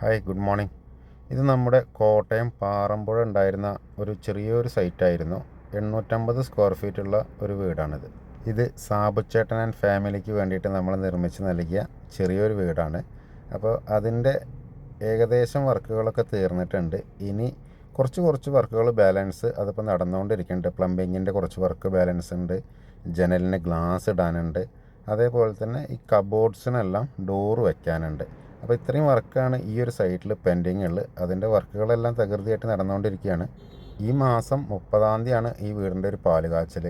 Hi, good morning. ഇത് നമ്മുടെ കോട്ടയം പാറമ്പുഴ ഉണ്ടായിരുന്ന ഒരു ചെറിയൊരു സൈറ്റായിരുന്നു. 850 സ്ക്വയർ ഫീറ്റുള്ള ഒരു വീടാണിത്. ഇത് സാബുച്ചേട്ടൻ ആൻഡ് ഫാമിലിക്ക് വേണ്ടിയിട്ട് നമ്മൾ നിർമ്മിച്ച് നൽകിയ ചെറിയൊരു വീടാണ്. അപ്പോൾ അതിൻ്റെ ഏകദേശം വർക്കുകളൊക്കെ തീർന്നിട്ടുണ്ട്. ഇനി കുറച്ച് വർക്കുകൾ ബാലൻസ് അതിപ്പോൾ നടന്നുകൊണ്ടിരിക്കുന്നുണ്ട്. പ്ലംബിങ്ങിൻ്റെ കുറച്ച് വർക്ക് ബാലൻസ് ഉണ്ട്. ജനലിന് ഗ്ലാസ് ഇടാനുണ്ട്. അതേപോലെ തന്നെ ഈ കബോർഡ്സിനെല്ലാം ഡോറ് വയ്ക്കാനുണ്ട്. അപ്പോൾ ഇത്രയും വർക്കാണ് ഈ ഒരു സൈറ്റിൽ പെൻഡിങ് ഉള്ളത്. അതിൻ്റെ വർക്കുകളെല്ലാം തകൃതിയായിട്ട് നടന്നുകൊണ്ടിരിക്കുകയാണ്. ഈ മാസം 30-ാം തീയതിയാണ് ഈ വീടിൻ്റെ ഒരു പാല് കാച്ചൽ.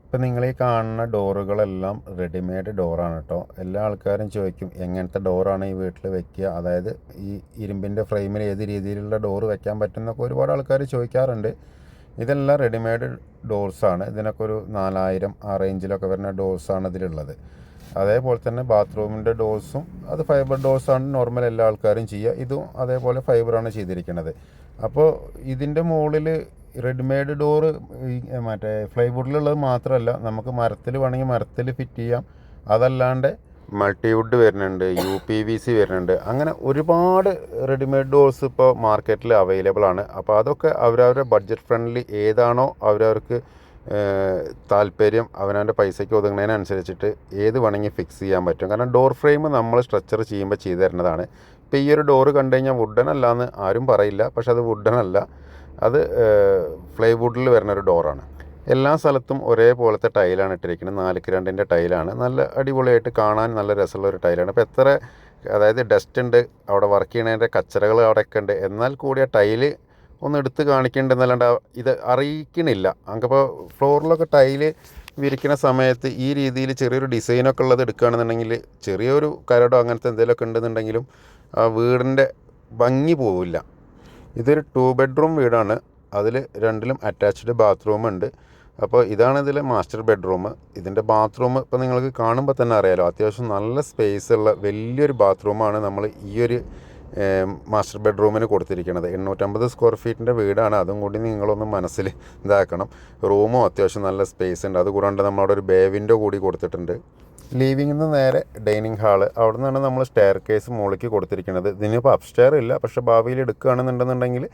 ഇപ്പോൾ നിങ്ങൾ ഈ കാണുന്ന ഡോറുകളെല്ലാം റെഡിമെയ്ഡ് ഡോറാണ് കേട്ടോ. എല്ലാ ആൾക്കാരും ചോദിക്കും എങ്ങനത്തെ ഡോറാണ് ഈ വീട്ടിൽ വെക്കുക, അതായത് ഈ ഇരുമ്പിൻ്റെ ഫ്രെയിമിൽ ഏത് രീതിയിലുള്ള ഡോറ് വെക്കാൻ പറ്റുന്നൊക്കെ ഒരുപാട് ആൾക്കാർ ചോദിക്കാറുണ്ട്. ഇതെല്ലാം റെഡിമെയ്ഡ് ഡോർസാണ്. ഇതിനൊക്കെ ഒരു 4000 ആ റേഞ്ചിലൊക്കെ വരുന്ന ഡോർസാണ് ഇതിലുള്ളത്. അതേപോലെ തന്നെ ബാത്റൂമിൻ്റെ ഡോർസും അത് ഫൈബർ ഡോർസാണ് നോർമൽ എല്ലാ ആൾക്കാരും ചെയ്യുക. ഇതും അതേപോലെ ഫൈബറാണ് ചെയ്തിരിക്കുന്നത്. അപ്പോൾ ഇതിൻ്റെ മുകളിൽ റെഡിമെയ്ഡ് ഡോറ് മറ്റേ ഫ്ലൈവുഡിലുള്ളത് മാത്രമല്ല, നമുക്ക് മരത്തിൽ വേണമെങ്കിൽ മരത്തിൽ ഫിറ്റ് ചെയ്യാം. അതല്ലാണ്ട് മൾട്ടിവുഡ് വരുന്നുണ്ട്, UPVC വരുന്നുണ്ട്. അങ്ങനെ ഒരുപാട് റെഡിമെയ്ഡ് ഡോർസ് ഇപ്പോൾ മാർക്കറ്റിൽ അവൈലബിൾ ആണ്. അപ്പോൾ അതൊക്കെ അവരവരുടെ ബഡ്ജറ്റ് ഫ്രണ്ട്ലി ഏതാണോ അവരവർക്ക് താല്പര്യം, അവനവൻ്റെ പൈസയ്ക്ക് ഒതുങ്ങുന്നതിനനുസരിച്ചിട്ട് ഏത് വേണമെങ്കിൽ ഫിക്സ് ചെയ്യാൻ പറ്റും. കാരണം ഡോർ ഫ്രെയിം നമ്മൾ സ്ട്രക്ചർ ചെയ്യുമ്പോൾ ചെയ്തു തരുന്നതാണ്. ഇപ്പോൾ ഈ ഒരു ഡോറ് കണ്ടു കഴിഞ്ഞാൽ വുഡനല്ല എന്ന് ആരും പറയില്ല, പക്ഷെ അത് വുഡനല്ല, അത് ഫ്ലൈവുഡിൽ വരുന്നൊരു ഡോറാണ്. എല്ലാ സ്ഥലത്തും ഒരേപോലത്തെ ടൈലാണ് ഇട്ടിരിക്കുന്നത്. 4x2 ടൈലാണ്. നല്ല അടിപൊളിയായിട്ട് കാണാൻ നല്ല രസമുള്ള ഒരു ടൈലാണ്. അപ്പോൾ എത്ര അതായത് ഡസ്റ്റ് ഉണ്ട് അവിടെ, വർക്ക് ചെയ്യണതിൻ്റെ കച്ചറകൾ അവിടെയൊക്കെ ഉണ്ട്, എന്നാൽ കൂടി ആ ടൈല് ഒന്ന് എടുത്ത് കാണിക്കേണ്ടതെന്നല്ലാണ്ട് ഇത് അറിയിക്കണില്ല. നമുക്കിപ്പോൾ ഫ്ലോറിലൊക്കെ ടൈല് വിരിക്കുന്ന സമയത്ത് ഈ രീതിയിൽ ചെറിയൊരു ഡിസൈനൊക്കെ ഉള്ളത് എടുക്കുകയാണെന്നുണ്ടെങ്കിൽ, ചെറിയൊരു കരടോ അങ്ങനത്തെ എന്തെങ്കിലുമൊക്കെ ഉണ്ടെന്നുണ്ടെങ്കിലും ആ വീടിൻ്റെ ഭംഗി പോവില്ല. ഇതൊരു 2 ബെഡ്റൂം വീടാണ്. അതിൽ 2ലും അറ്റാച്ച്ഡ് ബാത്റൂം ഉണ്ട്. അപ്പോൾ ഇതാണ് ഇതിലെ മാസ്റ്റർ ബെഡ്റൂം. ഇതിൻ്റെ ബാത്റൂം ഇപ്പോൾ നിങ്ങൾക്ക് കാണുമ്പോൾ തന്നെ അറിയാലോ, അത്യാവശ്യം നല്ല സ്പേസ് ഉള്ള വലിയൊരു ബാത്റൂമാണ് നമ്മൾ ഈ ഒരു മാസ്റ്റർ ബെഡ്റൂമിന് കൊടുത്തിരിക്കുന്നത്. 850 സ്ക്വയർ ഫീറ്റിൻ്റെ വീടാണ്. അതും കൂടി നിങ്ങളൊന്ന് മനസ്സിൽ ഇതാക്കണം. റൂമും അത്യാവശ്യം നല്ല സ്പേസ് ഉണ്ട്. അതുകൂടാണ്ട് നമ്മളവിടെ ഒരു ബേ വിൻഡോ കൂടി കൊടുത്തിട്ടുണ്ട്. ലിവിങ്ങിൽ നിന്ന് നേരെ ഡൈനിങ് ഹാള്, അവിടെ നിന്നാണ് നമ്മൾ സ്റ്റെയർ കേസ് മുകളിലേക്ക് കൊടുത്തിരിക്കുന്നത്. ഇതിനിപ്പോൾ അപ്സ്റ്റെയർ ഇല്ല, പക്ഷേ ഭാവിയിൽ എടുക്കുകയാണെന്നുണ്ടെന്നുണ്ടെങ്കിൽ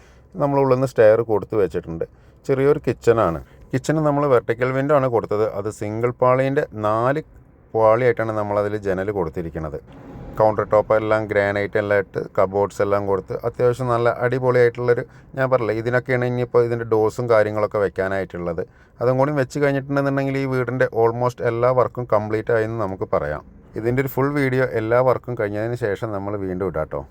നമ്മൾ ഉള്ളിൽ നിന്ന് സ്റ്റെയർ കൊടുത്ത് വെച്ചിട്ടുണ്ട്. ചെറിയൊരു കിച്ചണാണ്. കിച്ചണ് നമ്മൾ വെർട്ടിക്കൽ വിൻഡോ ആണ് കൊടുത്തത്. അത് സിംഗിൾ പാളീൻ്റെ 4 പാളിയായിട്ടാണ് നമ്മളതിൽ ജനൽ കൊടുത്തിരിക്കുന്നത്. കൗണ്ടർ ടോപ്പ് എല്ലാം ഗ്രാനൈറ്റ് എല്ലാം ഇട്ട് കബോർഡ്സ് എല്ലാം കൊടുത്ത് അത്യാവശ്യം നല്ല അടിപൊളിയായിട്ടുള്ളൊരു, ഞാൻ പറഞ്ഞില്ല, ഇതിനൊക്കെയാണ് ഇനിയിപ്പോൾ ഇതിൻ്റെ ഡോസും കാര്യങ്ങളൊക്കെ വെക്കാനായിട്ടുള്ളത്. അതും കൂടി വെച്ച് കഴിഞ്ഞിട്ടുണ്ടെന്നുണ്ടെങ്കിൽ ഈ വീടിൻ്റെ ഓൾമോസ്റ്റ് എല്ലാ വർക്കും കംപ്ലീറ്റ് ആയെന്ന് നമുക്ക് പറയാം. ഇതിൻ്റെ ഒരു ഫുൾ വീഡിയോ എല്ലാ വർക്കും കഴിഞ്ഞതിന് ശേഷം നമ്മൾ വീണ്ടും ഇടാം കേട്ടോ.